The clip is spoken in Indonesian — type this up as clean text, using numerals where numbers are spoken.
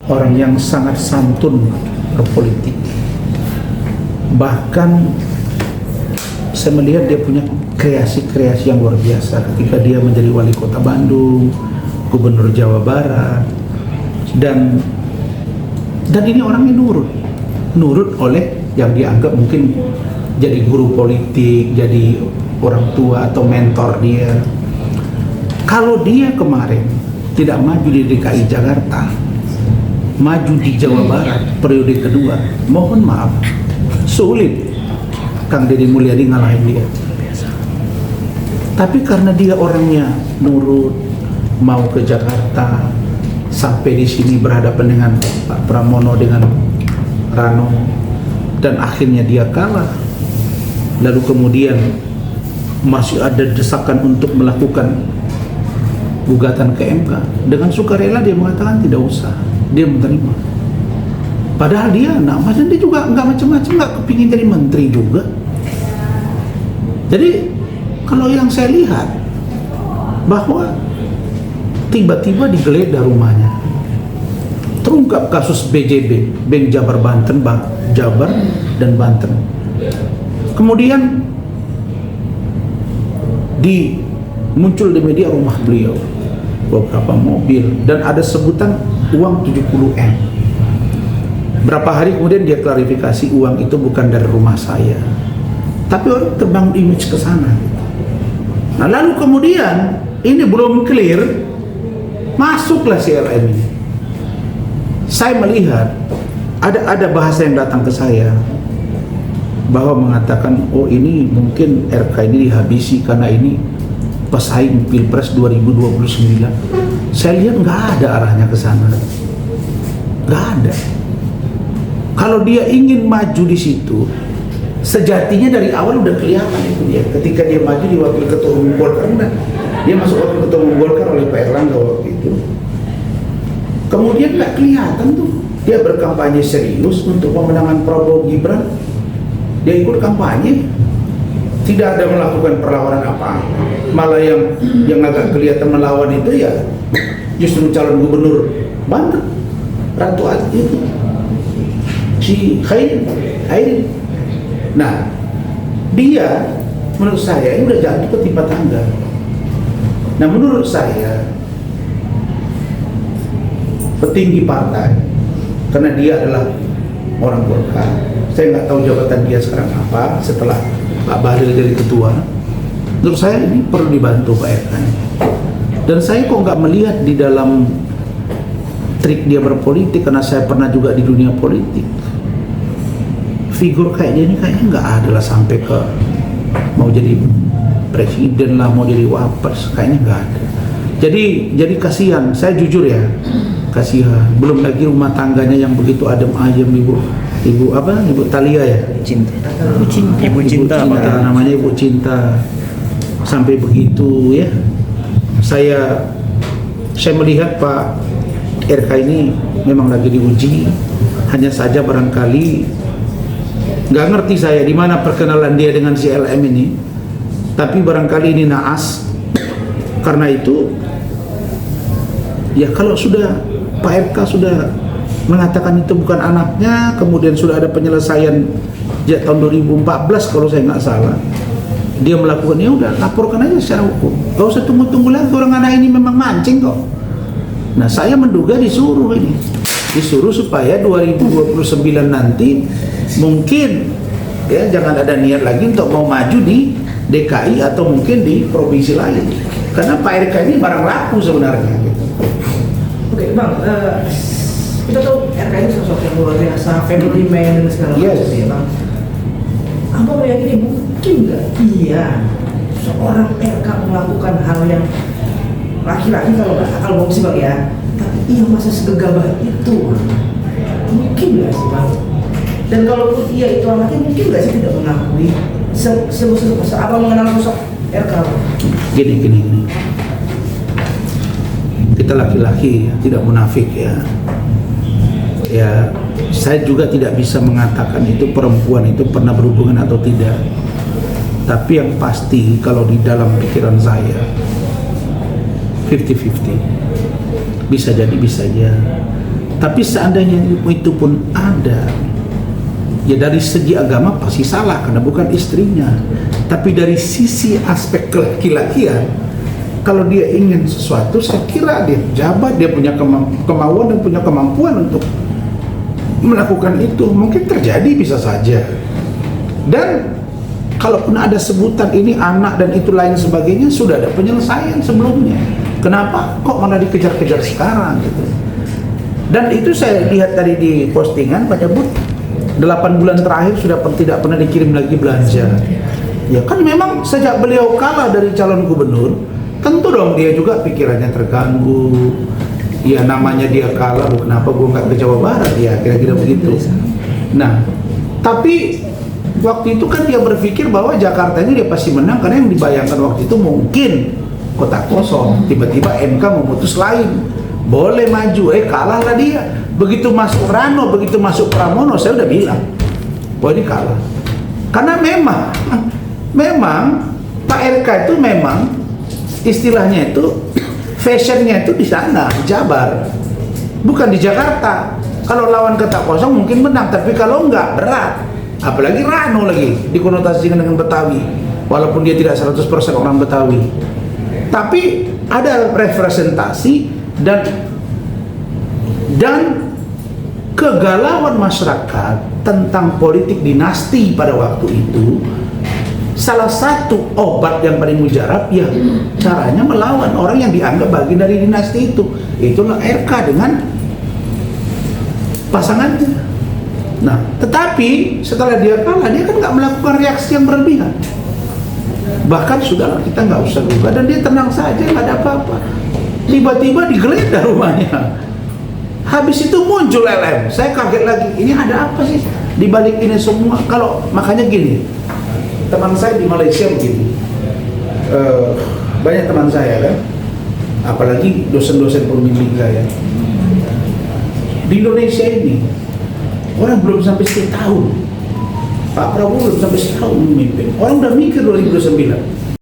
orang yang sangat santun berpolitik. Bahkan saya melihat dia punya kreasi-kreasi yang luar biasa ketika dia menjadi wali kota Bandung, gubernur Jawa Barat, dan ini orangnya nurut oleh yang dianggap mungkin jadi guru politik, jadi orang tua atau mentor dia. Kalau dia kemarin tidak maju di DKI Jakarta, maju di Jawa Barat periode kedua, mohon maaf, sulit Kang Deddy Mulyadi ngalahin dia. Tapi karena dia orangnya nurut, mau ke Jakarta, sampai di sini berhadapan dengan Pak Pramono, dengan Rano, dan akhirnya dia kalah. Lalu kemudian masih ada desakan untuk melakukan gugatan ke MK. Dengan sukarela dia mengatakan tidak usah, dia menerima. Padahal dia dan dia juga nggak macam-macam, nggak kepingin jadi menteri juga. Jadi kalau yang saya lihat bahwa tiba-tiba digeledah rumahnya, terungkap kasus BJB, Bank Jabar Banten, Jabar dan Banten. Kemudian muncul di media rumah beliau, beberapa mobil, dan ada sebutan uang 70M. Berapa hari kemudian dia klarifikasi uang itu bukan dari rumah saya, tapi orang terbangun image ke sana. Nah lalu kemudian ini belum clear, masuklah CLM ini. Saya melihat ada bahasa yang datang ke saya bahwa mengatakan, oh ini mungkin RK ini dihabisi karena ini pesaing Pilpres 2029. Saya lihat nggak ada arahnya ke sana, nggak ada. Kalau dia ingin maju di situ, sejatinya dari awal udah kelihatan itu dia. Ketika dia maju di wakil ketua umum Golkar, dia masuk wakil ketua umum Golkar oleh Pak Erlangga waktu itu. Kemudian nggak kelihatan tuh dia berkampanye serius untuk pemenangan Prabowo Gibran. Dia ikut kampanye, tidak ada melakukan perlawanan apa, malah yang agak kelihatan melawan itu ya justru calon gubernur Banten, Ratu Ati itu, si Khairin. Nah, dia menurut saya ini udah jatuh ke timpa tangga. Nah, menurut saya petinggi partai, karena dia adalah orang Golkar. Saya nggak tahu jabatan dia sekarang apa setelah Pak Bahlil jadi ketua. Menurut saya ini perlu dibantu Pak RK. Dan saya kok nggak melihat di dalam trik dia berpolitik, karena saya pernah juga di dunia politik. Figur kayak dia ini kayaknya nggak ada lah sampai ke mau jadi presiden lah, mau jadi wapres, kayaknya nggak ada. Jadi kasihan, saya jujur ya, kasihan. Belum lagi rumah tangganya yang begitu adem ayem, Ibu Thalia ya? Ibu Cinta namanya, Ibu Cinta. Sampai begitu ya. Saya melihat Pak RK ini memang lagi diuji. Hanya saja barangkali nggak ngerti saya di mana perkenalan dia dengan CLM ini. Tapi barangkali ini naas. Karena itu ya kalau sudah Pak RK sudah mengatakan itu bukan anaknya, kemudian sudah ada penyelesaian sejak tahun 2014 kalau saya nggak salah, dia melakukan, ya udah laporkan aja secara hukum, nggak usah tunggu-tunggu lagi, orang anak ini memang mancing kok. Nah saya menduga disuruh supaya 2029 nanti mungkin ya jangan ada niat lagi untuk mau maju di DKI atau mungkin di provinsi lain, karena Pak RK ini barang laku sebenarnya gitu. Oke Bang, kita tahu RK ini sosok yang luar biasa, family man dan segala macam ya Bang. Apa meyakini mungkin nggak seorang RK melakukan hal yang laki-laki kalau mau sih Bang ya, tapi ia masa segegabah itu, mungkin nggak sih Bang? Dan kalaupun ia itu anaknya, mungkin nggak sih tidak mengakui apa mengenal sosok RK? Gini. Kita laki-laki ya, tidak munafik ya. Ya, saya juga tidak bisa mengatakan itu perempuan itu pernah berhubungan atau tidak. Tapi yang pasti kalau di dalam pikiran saya 50-50. Bisa jadi, bisa aja. Tapi seandainya itu pun ada, ya dari segi agama pasti salah karena bukan istrinya. Tapi dari sisi aspek kelaki-lakian, kalau dia ingin sesuatu, saya kira dia jabat, dia punya kemauan dan punya kemampuan untuk melakukan itu. Mungkin terjadi, bisa saja. Dan kalaupun ada sebutan ini anak dan itu lain sebagainya, sudah ada penyelesaian sebelumnya. Kenapa kok malah dikejar-kejar sekarang gitu? Dan itu saya lihat tadi di postingan Pak Jabut, 8 bulan terakhir sudah tidak pernah dikirim lagi belanja. Ya kan memang sejak beliau kalah dari calon gubernur, tentu dong dia juga pikirannya terganggu. Ya namanya dia kalah, kenapa gue nggak ke Jawa Barat, ya kira-kira begitu. Nah, tapi waktu itu kan dia berpikir bahwa Jakarta ini dia pasti menang, karena yang dibayangkan waktu itu mungkin kota kosong. Tiba-tiba MK memutus lain, boleh maju, kalah lah dia. Begitu masuk Rano, begitu masuk Pramono, saya udah bilang bahwa ini kalah. Karena memang Pak RK itu memang istilahnya itu fashionnya itu di sana, di Jabar, bukan di Jakarta. Kalau lawan kota kosong mungkin menang, tapi kalau enggak berat. Apalagi Rano lagi dikonotasikan dengan Betawi, walaupun dia tidak 100% orang Betawi, tapi ada representasi dan kegalauan masyarakat tentang politik dinasti pada waktu itu. Salah satu obat yang paling mujarab ya caranya melawan orang yang dianggap bagian dari dinasti itu. Itulah RK dengan pasangannya. Nah, tetapi setelah dia kalah, dia kan nggak melakukan reaksi yang berlebihan. Bahkan sudah kita nggak usah gugat, dan dia tenang saja, nggak ada apa-apa. Tiba-tiba digeledah rumahnya. Habis itu muncul LM. Saya kaget lagi. Ini ada apa sih di balik ini semua? Kalau makanya gini, teman saya di Malaysia begini. Banyak teman saya kan, apalagi dosen-dosen pembimbing saya. Di Indonesia ini orang belum sampai setahun, Pak Prabowo belum sampai setahun memimpin. Orang udah mikir 2009.